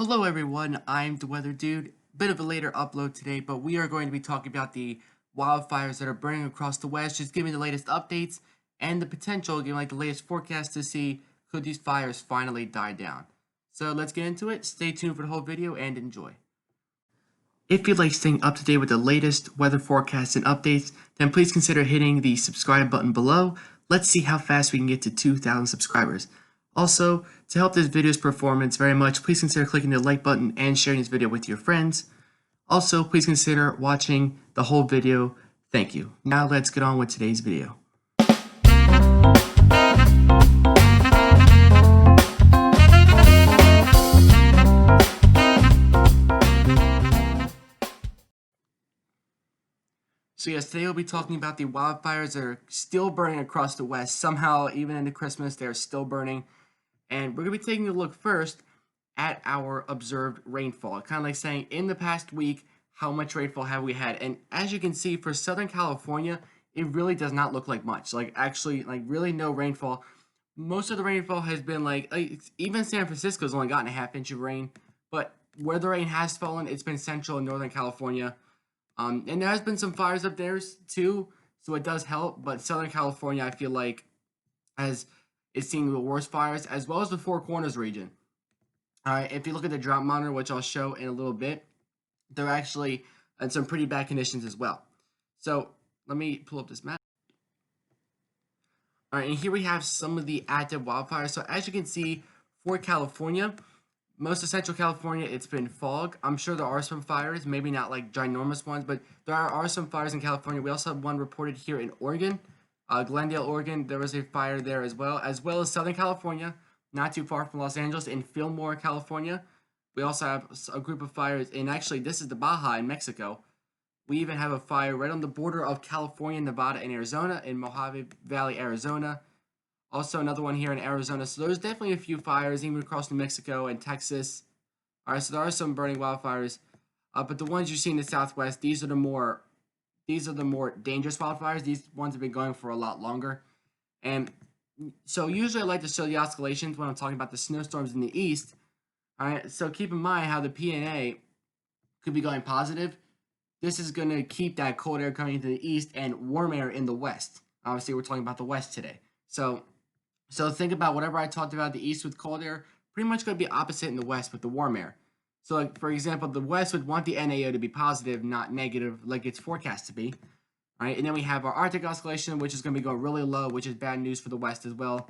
Hello everyone, I'm the Weather Dude. Bit of a later upload today, but we are going to be talking about the wildfires that are burning across the West, just giving the latest updates and the potential, giving like the latest forecast to see could these fires finally die down. So let's get into it. Stay tuned for the whole video and enjoy. If you'd like staying up to date with the latest weather forecasts and updates, then please consider hitting the subscribe button below. Let's see how fast we can get to 2,000 subscribers. Also, to help this video's performance very much, please consider clicking the like button and sharing this video with your friends. Also, please consider watching the whole video. Thank you. Now let's get on with today's video. So yes, today we'll be talking about the wildfires that are still burning across the West. Somehow, even into Christmas, they're still burning. And we're going to be taking a look first at our observed rainfall. Kind of like saying, in the past week, how much rainfall have we had? And as you can see, for Southern California, it really does not look like much. Actually, really no rainfall. Most of the rainfall has been even San Francisco's only gotten a half inch of rain. But where the rain has fallen, it's been Central and Northern California. And there has been some fires up there too, so it does help. But Southern California, I feel like, is seeing the worst fires, as well as the Four Corners region. All right, if you look at the drought monitor, which I'll show in a little bit, they're actually in some pretty bad conditions as well. So let me pull up this map. All right, and here we have some of the active wildfires. So as you can see, for California, most of Central California, it's been fog. I'm sure there are some fires, maybe not like ginormous ones, but there are some fires in California. We also have one reported here in Oregon. Glendale, Oregon, there was a fire there as well as Southern California, not too far from Los Angeles, in Fillmore, California. We also have a group of fires in, actually, this is the Baja in Mexico. We even have a fire right on the border of California, Nevada, and Arizona, in Mojave Valley, Arizona. Also another one here in Arizona. So there's definitely a few fires, even across New Mexico and Texas. All right, so there are some burning wildfires. But the ones you see in the Southwest, these are the more dangerous wildfires. These ones have been going for a lot longer. And so usually I like to show the oscillations when I'm talking about the snowstorms in the east. All right, so keep in mind how the PNA could be going positive. This is going to keep that cold air coming into the east and warm air in the west. Obviously, we're talking about the west today. So think about whatever I talked about the east with cold air, pretty much going to be opposite in the west with the warm air. So, like, for example, the West would want the NAO to be positive, not negative, like it's forecast to be. All right, and then we have our Arctic oscillation, which is going to be going really low, which is bad news for the West as well.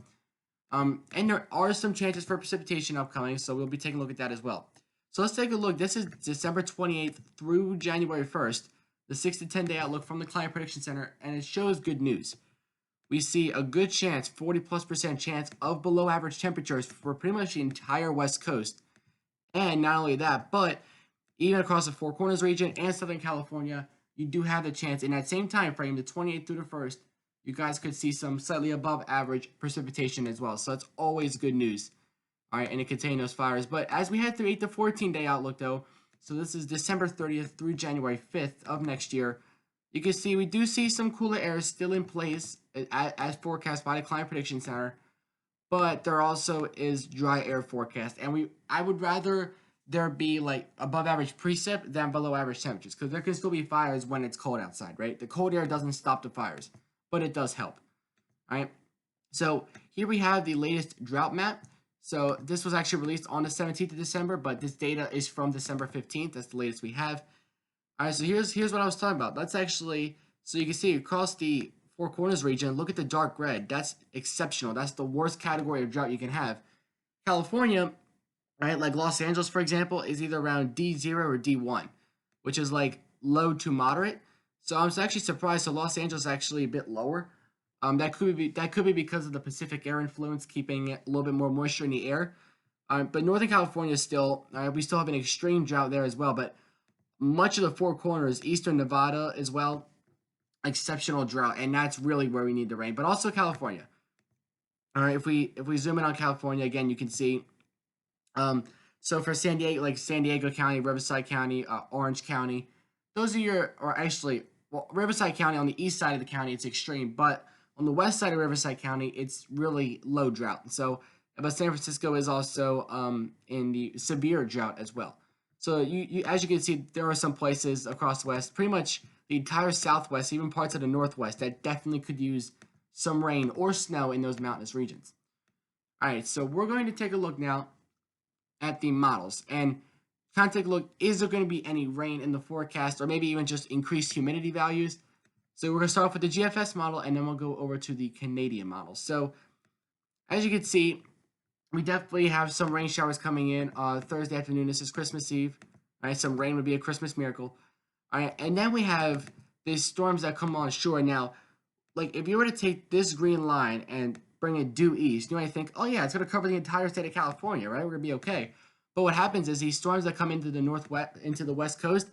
And there are some chances for precipitation upcoming, so we'll be taking a look at that as well. So let's take a look. This is December 28th through January 1st, the 6 to 10 day outlook from the Climate Prediction Center, and it shows good news. We see a good chance, 40+% chance of below average temperatures for pretty much the entire West Coast. And not only that, but even across the Four Corners region and Southern California, you do have the chance in that same time frame, the 28th through the 1st, you guys could see some slightly above average precipitation as well. So that's always good news. All right, and it contains those fires. But as we head through 8 to 14 day outlook, though, so this is December 30th through January 5th of next year, you can see we do see some cooler air still in place as forecast by the Climate Prediction Center. But there also is dry air forecast, and I would rather there be like above average precip than below average temperatures, because there can still be fires when it's cold outside, right? The cold air doesn't stop the fires, but it does help. All right, so here we have the latest drought map. So this was actually released on the 17th of December, but this data is from December 15th. That's the latest we have. All right, so here's what I was talking about. That's actually, so you can see across the Four Corners region, look at the dark red. That's exceptional. That's the worst category of drought you can have. California, right, like Los Angeles, for example, is either around D0 or D1, which is like low to moderate. So I'm actually surprised. So Los Angeles is actually a bit lower. That could be because of the Pacific air influence, keeping a little bit more moisture in the air. But Northern California is still, we still have an extreme drought there as well. But much of the Four Corners, Eastern Nevada as well, exceptional drought, and that's really where we need the rain. But also California. All right, if we zoom in on California again, you can see. So for San Diego, like San Diego County, Riverside County, Orange County, those are Riverside County on the east side of the county, it's extreme, but on the west side of Riverside County, it's really low drought. So but San Francisco is also in the severe drought as well. So as you can see, there are some places across the West, pretty much the entire Southwest, even parts of the Northwest, that definitely could use some rain or snow in those mountainous regions. All right, so we're going to take a look now at the models and kind of take a look, is there going to be any rain in the forecast or maybe even just increased humidity values? So we're going to start off with the GFS model and then we'll go over to the Canadian model. So as you can see, we definitely have some rain showers coming in Thursday afternoon. This is Christmas Eve. Right, some rain would be a Christmas miracle. All right, and then we have these storms that come on shore. Now, like if you were to take this green line and bring it due east, you might think, oh yeah, it's going to cover the entire state of California, right? We're going to be okay. But what happens is these storms that come into the northwest, into the west coast,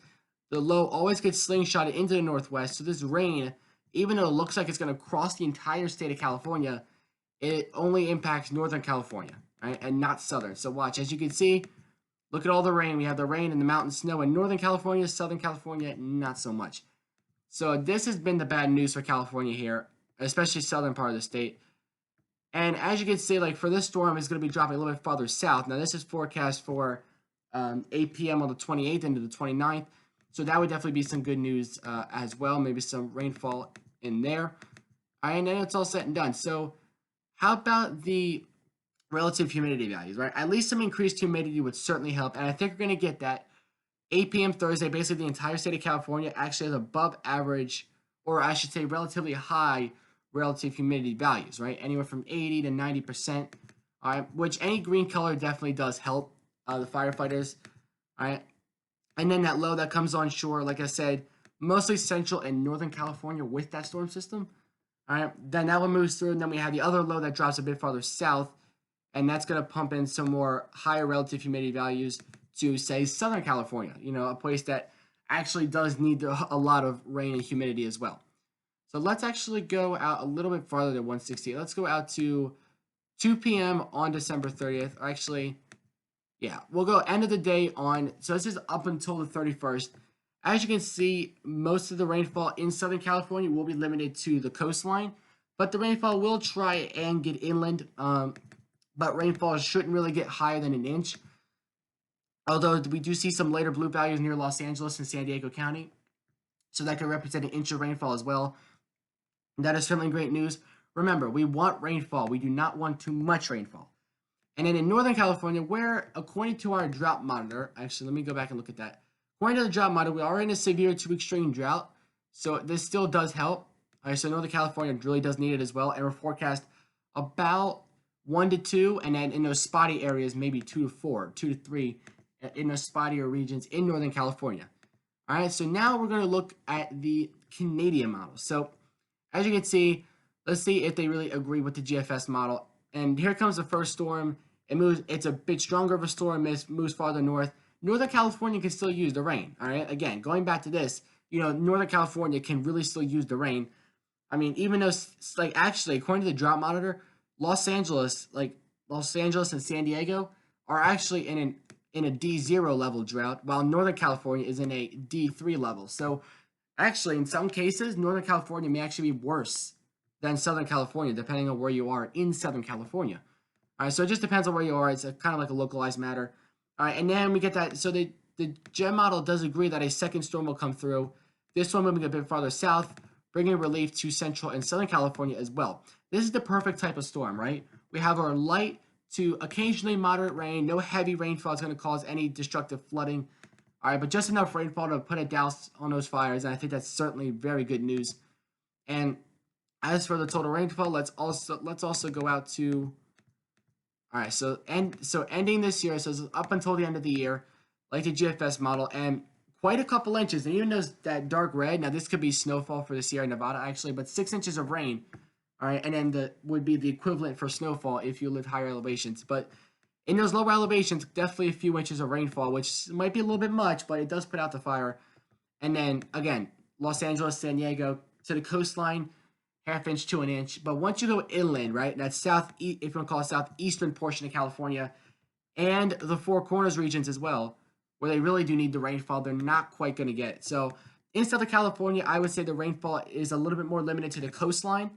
the low always gets slingshotted into the northwest. So this rain, even though it looks like it's going to cross the entire state of California, it only impacts Northern California, right, and not Southern. So watch, as you can see, look at all the rain. We have the rain and the mountain snow in Northern California, Southern California, not so much. So this has been the bad news for California here, especially southern part of the state. And as you can see, like for this storm, it's going to be dropping a little bit farther south. Now this is forecast for 8 p.m. on the 28th into the 29th. So that would definitely be some good news as well. Maybe some rainfall in there. All right, and then it's all said and done. So how about the relative humidity values, right? At least some increased humidity would certainly help. And I think we're going to get that. 8 p.m. Thursday, basically the entire state of California actually has above average, or I should say relatively high relative humidity values, right? Anywhere from 80 to 90%, all right? Which any green color definitely does help the firefighters, all right? And then that low that comes on shore, like I said, mostly central and northern California with that storm system, all right? Then that one moves through, and then we have the other low that drops a bit farther south, and that's going to pump in some more higher relative humidity values to, say, Southern California, you know, a place that actually does need a lot of rain and humidity as well. So let's actually go out a little bit farther than 160. Let's go out to 2 p.m. on December 30th. Or actually, yeah, we'll go end of the day on, so this is up until the 31st. As you can see, most of the rainfall in Southern California will be limited to the coastline, but the rainfall will try and get inland, but rainfall shouldn't really get higher than an inch. Although we do see some later blue values near Los Angeles and San Diego County. So that could represent an inch of rainfall as well. That is certainly great news. Remember, we want rainfall. We do not want too much rainfall. And then in Northern California, where according to our drought monitor, actually, let me go back and look at that. According to the drought monitor, we are in a severe to extreme drought. So this still does help. All right, so Northern California really does need it as well. And we're forecast about 1 to 2. And then in those spotty areas, maybe 2 to 4, 2 to 3 in those spottier regions in Northern California. All right, so now we're going to look at the Canadian model. So as you can see, let's see if they really agree with the GFS model. And here comes the first storm. It moves. It's a bit stronger of a storm. It moves farther north. Northern California can still use the rain. All right, again, going back to this, you know, Northern California can really still use the rain. I mean, even though, like, actually, according to the drought monitor, Los Angeles and San Diego are actually in a D0 level drought, while Northern California is in a D3 level. So actually, in some cases, Northern California may actually be worse than Southern California, depending on where you are in Southern California. All right, so it just depends on where you are. It's kind of like a localized matter. All right, and then we get that. So the GEM model does agree that a second storm will come through. This one moving a bit farther south, bringing relief to Central and Southern California as well. This is the perfect type of storm, right? We have our light to occasionally moderate rain. No heavy rainfall is going to cause any destructive flooding. All right, but just enough rainfall to put a douse on those fires, and I think that's certainly very good news. And as for the total rainfall, let's also go out to. All right, so ending this year, so up until the end of the year, like the GFS model, and quite a couple inches. And even those that dark red, now this could be snowfall for the Sierra Nevada actually, but 6 inches of rain. All right, and then would be the equivalent for snowfall if you live higher elevations. But in those lower elevations, definitely a few inches of rainfall, which might be a little bit much, but it does put out the fire. And then, again, Los Angeles, San Diego, to the coastline, ½ inch to an inch. But once you go inland, right, that's if you want to call it southeastern portion of California, and the Four Corners regions as well, where they really do need the rainfall, they're not quite going to get it. So in Southern California, I would say the rainfall is a little bit more limited to the coastline.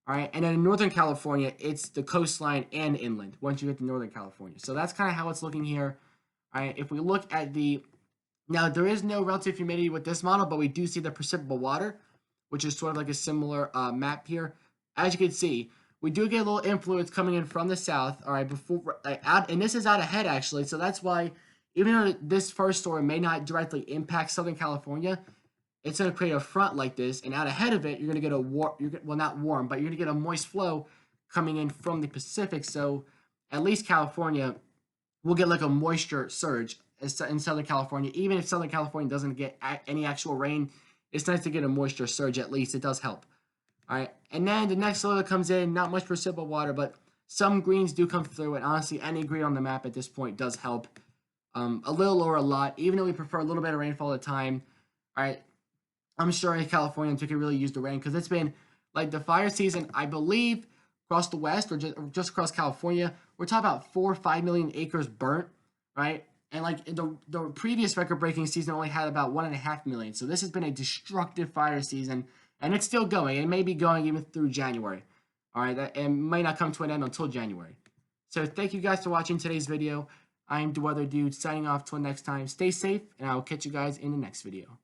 All right, and then in Northern California, it's the coastline and inland once you get to Northern California. So that's kind of how it's looking here. All right, if we look at now there is no relative humidity with this model, but we do see the precipitable water, which is sort of like a similar map here. As you can see, we do get a little influence coming in from the south. All right, and this is out ahead actually, so that's why even though this first storm may not directly impact Southern California, it's going to create a front like this, and out ahead of it, you're going to get well, not warm, but you're going to get a moist flow coming in from the Pacific. So at least California will get like a moisture surge in Southern California. Even if Southern California doesn't get any actual rain, it's nice to get a moisture surge at least. It does help. All right, and then the next low that comes in, not much precipitable water, but some greens do come through, and honestly, any green on the map at this point does help. A little or a lot, even though we prefer a little bit of rainfall at a time. All right, I'm sure Californians could really use the rain because it's been like the fire season, I believe, across the West or just across California. We're talking about 4 or 5 million acres burnt, right? And like the previous record-breaking season only had about 1.5 million. So this has been a destructive fire season, and it's still going. It may be going even through January. All right, it may not come to an end until January. So thank you guys for watching today's video. I'm the Weather Dude signing off till next time. Stay safe, and I will catch you guys in the next video.